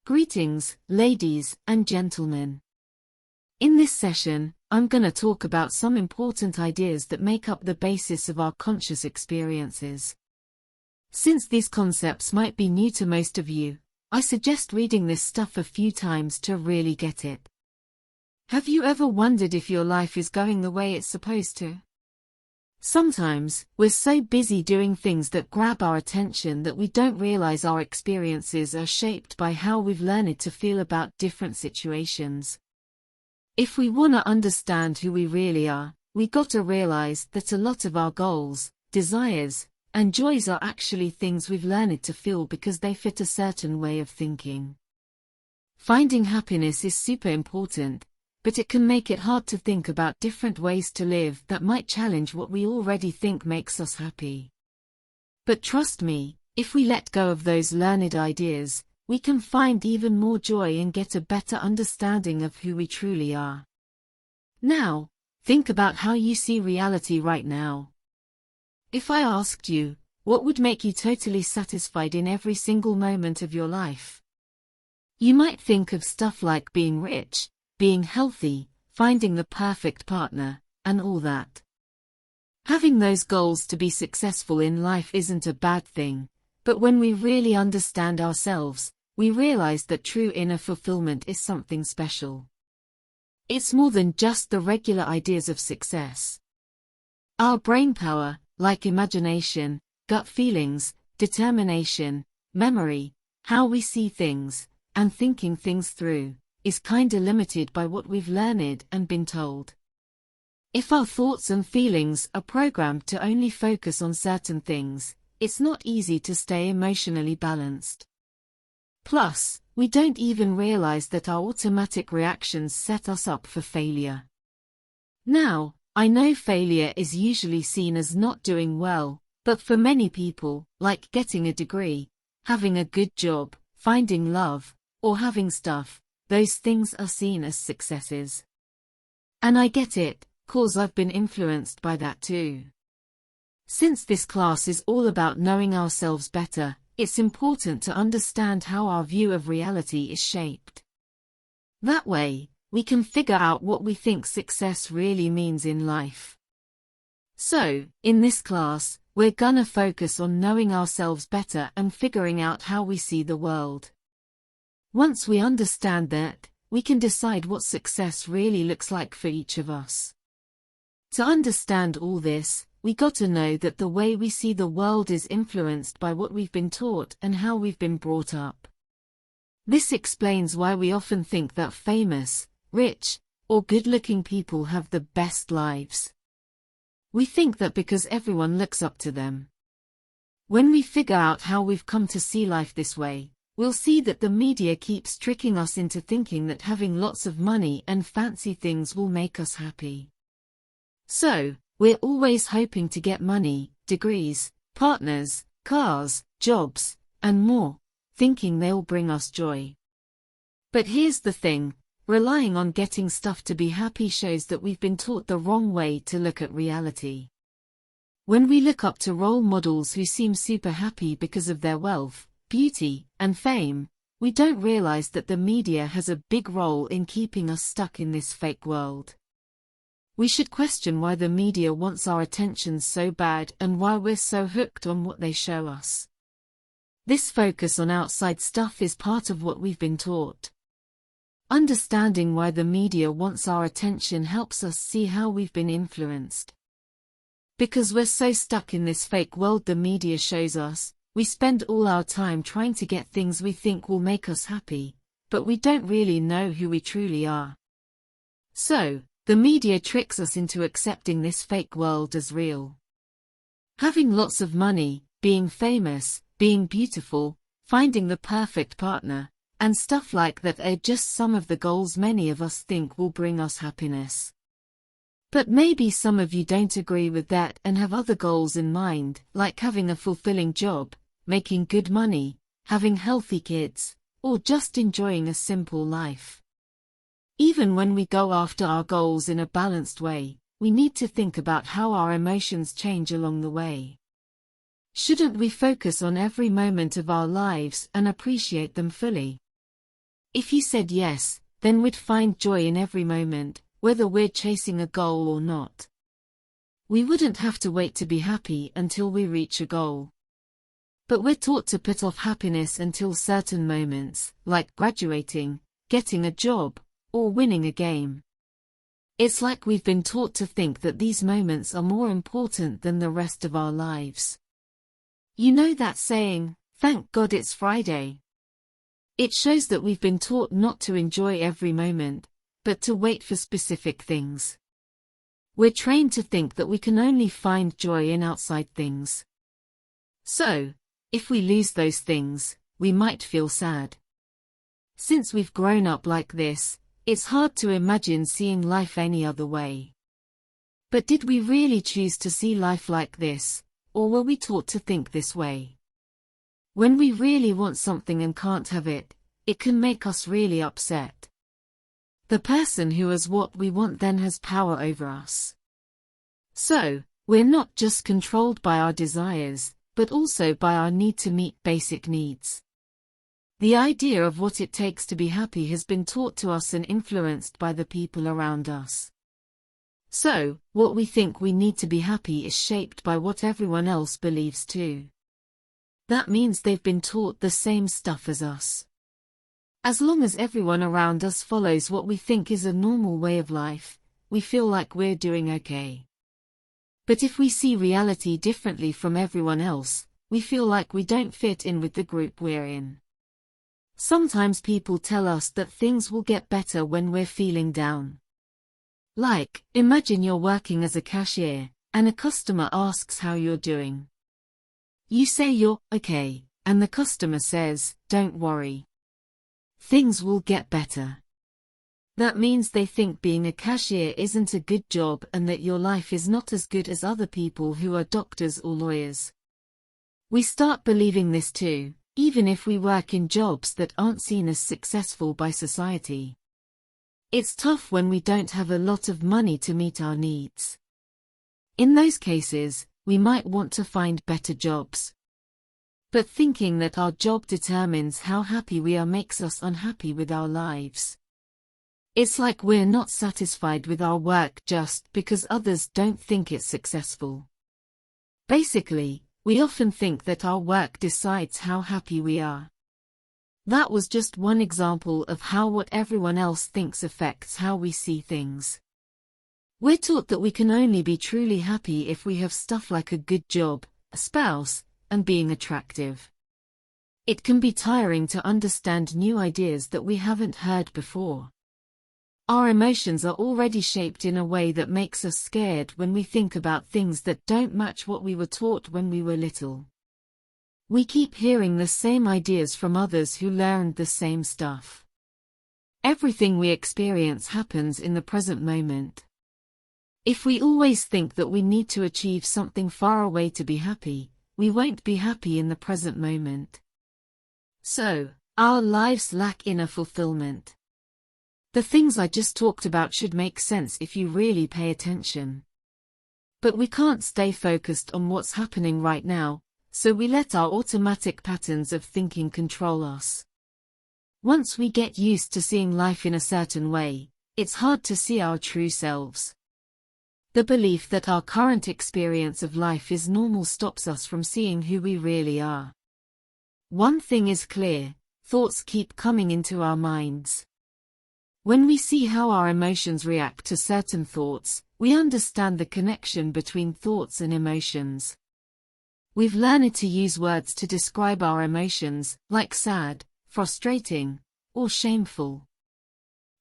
Greetings, ladies and gentlemen. In this session, I'm gonna talk about some important ideas that make up the basis of our conscious experiences. Since these concepts might be new to most of you, I suggest reading this stuff a few times to really get it. Have you ever wondered if your life is going the way it's supposed to? Sometimes, we're so busy doing things that grab our attention that we don't realize our experiences are shaped by how we've learned to feel about different situations. If we want to understand who we really are, we gotta realize that a lot of our goals, desires, and joys are actually things we've learned to feel because they fit a certain way of thinking. Finding happiness is super important, but it can make it hard to think about different ways to live that might challenge what we already think makes us happy. But trust me, if we let go of those learned ideas, we can find even more joy and get a better understanding of who we truly are. Now, think about how you see reality right now. If I asked you, what would make you totally satisfied in every single moment of your life? You might think of stuff like being rich, being healthy, finding the perfect partner, and all that. Having those goals to be successful in life isn't a bad thing, but when we really understand ourselves, we realize that true inner fulfillment is something special. It's more than just the regular ideas of success. Our brain power, like imagination, gut feelings, determination, memory, how we see things, and thinking things through, is kinda limited by what we've learned and been told. If our thoughts and feelings are programmed to only focus on certain things, it's not easy to stay emotionally balanced. Plus, we don't even realize that our automatic reactions set us up for failure. Now, I know failure is usually seen as not doing well, but for many people, like getting a degree, having a good job, finding love, or having stuff, those things are seen as successes. And I get it, 'cause I've been influenced by that too. Since this class is all about knowing ourselves better, it's important to understand how our view of reality is shaped. That way, we can figure out what we think success really means in life. So, in this class, we're gonna focus on knowing ourselves better and figuring out how we see the world. Once we understand that, we can decide what success really looks like for each of us. To understand all this, we gotta know that the way we see the world is influenced by what we've been taught and how we've been brought up. This explains why we often think that famous, rich, or good-looking people have the best lives. We think that because everyone looks up to them. When we figure out how we've come to see life this way, we'll see that the media keeps tricking us into thinking that having lots of money and fancy things will make us happy. So, we're always hoping to get money, degrees, partners, cars, jobs, and more, thinking they'll bring us joy. But here's the thing, relying on getting stuff to be happy shows that we've been taught the wrong way to look at reality. When we look up to role models who seem super happy because of their wealth, beauty, and fame, we don't realize that the media has a big role in keeping us stuck in this fake world. We should question why the media wants our attention so bad and why we're so hooked on what they show us. This focus on outside stuff is part of what we've been taught. Understanding why the media wants our attention helps us see how we've been influenced. Because we're so stuck in this fake world the media shows us, we spend all our time trying to get things we think will make us happy, but we don't really know who we truly are. So, the media tricks us into accepting this fake world as real. Having lots of money, being famous, being beautiful, finding the perfect partner, and stuff like that are just some of the goals many of us think will bring us happiness. But maybe some of you don't agree with that and have other goals in mind, like having a fulfilling job, making good money, having healthy kids, or just enjoying a simple life. Even when we go after our goals in a balanced way, we need to think about how our emotions change along the way. Shouldn't we focus on every moment of our lives and appreciate them fully? If you said yes, then we'd find joy in every moment, whether we're chasing a goal or not. We wouldn't have to wait to be happy until we reach a goal. But we're taught to put off happiness until certain moments, like graduating, getting a job, or winning a game. It's like we've been taught to think that these moments are more important than the rest of our lives. You know that saying, "Thank God it's Friday." It shows that we've been taught not to enjoy every moment, but to wait for specific things. We're trained to think that we can only find joy in outside things. So, if we lose those things, we might feel sad. Since we've grown up like this, it's hard to imagine seeing life any other way. But did we really choose to see life like this, or were we taught to think this way? When we really want something and can't have it, it can make us really upset. The person who has what we want then has power over us. So, we're not just controlled by our desires, but also by our need to meet basic needs. The idea of what it takes to be happy has been taught to us and influenced by the people around us. So, what we think we need to be happy is shaped by what everyone else believes too. That means they've been taught the same stuff as us. As long as everyone around us follows what we think is a normal way of life, we feel like we're doing okay. But if we see reality differently from everyone else, we feel like we don't fit in with the group we're in. Sometimes people tell us that things will get better when we're feeling down. Like, imagine you're working as a cashier, and a customer asks how you're doing. You say you're okay, and the customer says, "Don't worry. Things will get better." That means they think being a cashier isn't a good job and that your life is not as good as other people who are doctors or lawyers. We start believing this too, even if we work in jobs that aren't seen as successful by society. It's tough when we don't have a lot of money to meet our needs. In those cases, we might want to find better jobs. But thinking that our job determines how happy we are makes us unhappy with our lives. It's like we're not satisfied with our work just because others don't think it's successful. Basically, we often think that our work decides how happy we are. That was just one example of how what everyone else thinks affects how we see things. We're taught that we can only be truly happy if we have stuff like a good job, a spouse, and being attractive. It can be tiring to understand new ideas that we haven't heard before. Our emotions are already shaped in a way that makes us scared when we think about things that don't match what we were taught when we were little. We keep hearing the same ideas from others who learned the same stuff. Everything we experience happens in the present moment. If we always think that we need to achieve something far away to be happy, we won't be happy in the present moment. So, our lives lack inner fulfillment. The things I just talked about should make sense if you really pay attention. But we can't stay focused on what's happening right now, so we let our automatic patterns of thinking control us. Once we get used to seeing life in a certain way, it's hard to see our true selves. The belief that our current experience of life is normal stops us from seeing who we really are. One thing is clear, thoughts keep coming into our minds. When we see how our emotions react to certain thoughts, we understand the connection between thoughts and emotions. We've learned to use words to describe our emotions, like sad, frustrating, or shameful.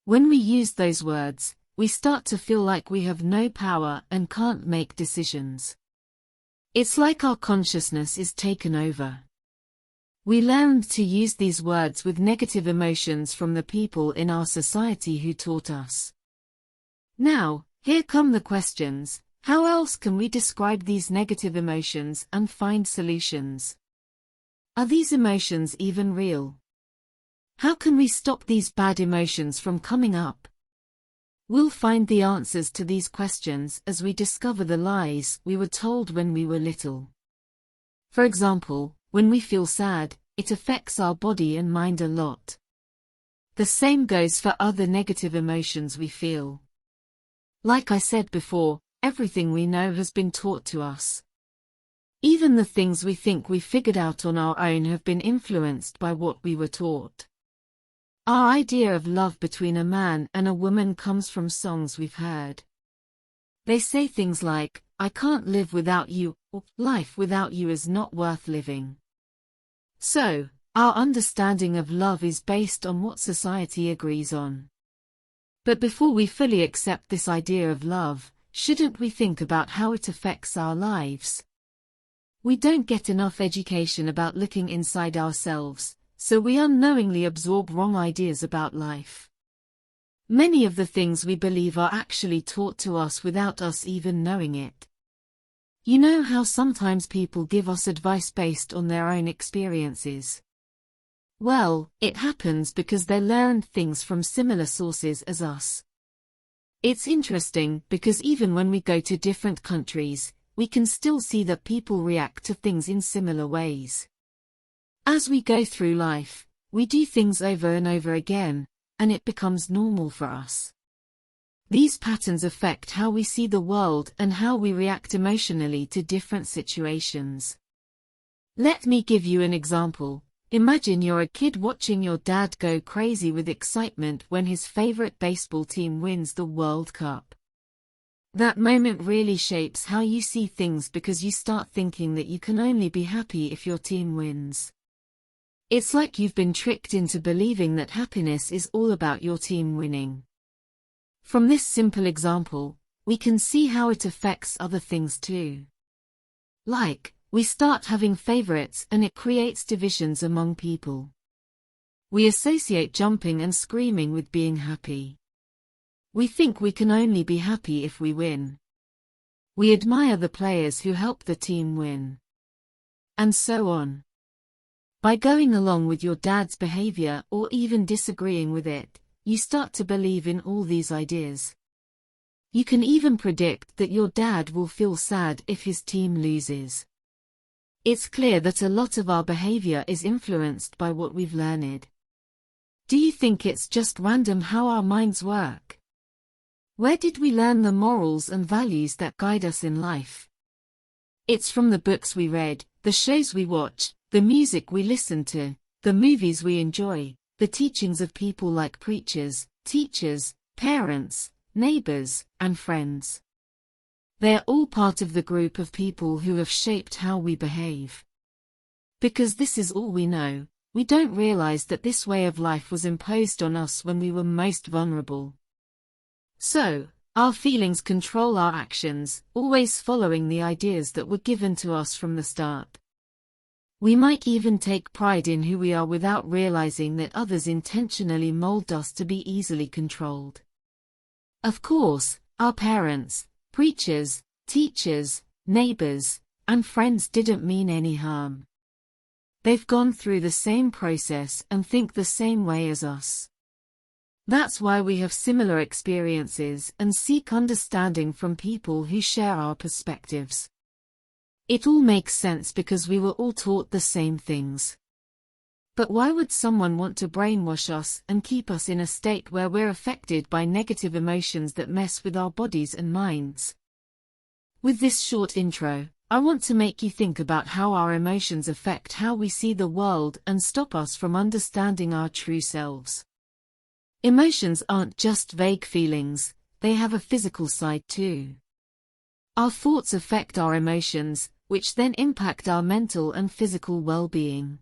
When we use those words, we start to feel like we have no power and can't make decisions. It's like our consciousness is taken over. We learned to use these words with negative emotions from the people in our society who taught us. Now, here come the questions. How else can we describe these negative emotions and find solutions? Are these emotions even real? How can we stop these bad emotions from coming up? We'll find the answers to these questions as we discover the lies we were told when we were little. For example, when we feel sad, it affects our body and mind a lot. The same goes for other negative emotions we feel. Like I said before, everything we know has been taught to us. Even the things we think we figured out on our own have been influenced by what we were taught. Our idea of love between a man and a woman comes from songs we've heard. They say things like, "I can't live without you," or "Life without you is not worth living." So, our understanding of love is based on what society agrees on. But before we fully accept this idea of love, shouldn't we think about how it affects our lives? We don't get enough education about looking inside ourselves, so we unknowingly absorb wrong ideas about life. Many of the things we believe are actually taught to us without us even knowing it. You know how sometimes people give us advice based on their own experiences? Well, it happens because they learned things from similar sources as us. It's interesting because even when we go to different countries, we can still see that people react to things in similar ways. As we go through life, we do things over and over again, and it becomes normal for us. These patterns affect how we see the world and how we react emotionally to different situations. Let me give you an example. Imagine you're a kid watching your dad go crazy with excitement when his favorite baseball team wins the World Cup. That moment really shapes how you see things because you start thinking that you can only be happy if your team wins. It's like you've been tricked into believing that happiness is all about your team winning. From this simple example, we can see how it affects other things too. Like, we start having favorites and it creates divisions among people. We associate jumping and screaming with being happy. We think we can only be happy if we win. We admire the players who help the team win. And so on. By going along with your dad's behavior or even disagreeing with it, you start to believe in all these ideas. You can even predict that your dad will feel sad if his team loses. It's clear that a lot of our behavior is influenced by what we've learned. Do you think it's just random how our minds work? Where did we learn the morals and values that guide us in life? It's from the books we read, the shows we watch, the music we listen to, the movies we enjoy, the teachings of people like preachers, teachers, parents, neighbors, and friends. They're all part of the group of people who have shaped how we behave. Because this is all we know, we don't realize that this way of life was imposed on us when we were most vulnerable. So, our feelings control our actions, always following the ideas that were given to us from the start. We might even take pride in who we are without realizing that others intentionally mold us to be easily controlled. Of course, our parents, preachers, teachers, neighbors, and friends didn't mean any harm. They've gone through the same process and think the same way as us. That's why we have similar experiences and seek understanding from people who share our perspectives. It all makes sense because we were all taught the same things. But why would someone want to brainwash us and keep us in a state where we're affected by negative emotions that mess with our bodies and minds? With this short intro, I want to make you think about how our emotions affect how we see the world and stop us from understanding our true selves. Emotions aren't just vague feelings, they have a physical side too. Our thoughts affect our emotions, which then impact our mental and physical well-being.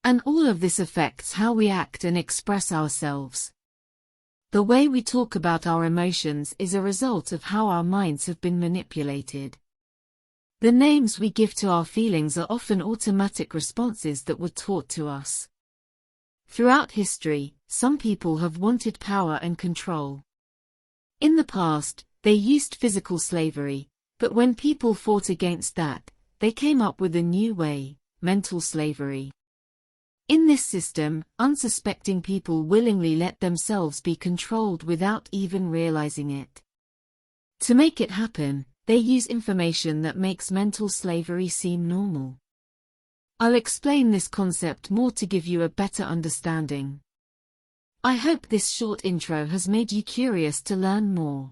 And all of this affects how we act and express ourselves. The way we talk about our emotions is a result of how our minds have been manipulated. The names we give to our feelings are often automatic responses that were taught to us. Throughout history, some people have wanted power and control. In the past, they used physical slavery, but when people fought against that, they came up with a new way, mental slavery. In this system, unsuspecting people willingly let themselves be controlled without even realizing it. To make it happen, they use information that makes mental slavery seem normal. I'll explain this concept more to give you a better understanding. I hope this short intro has made you curious to learn more.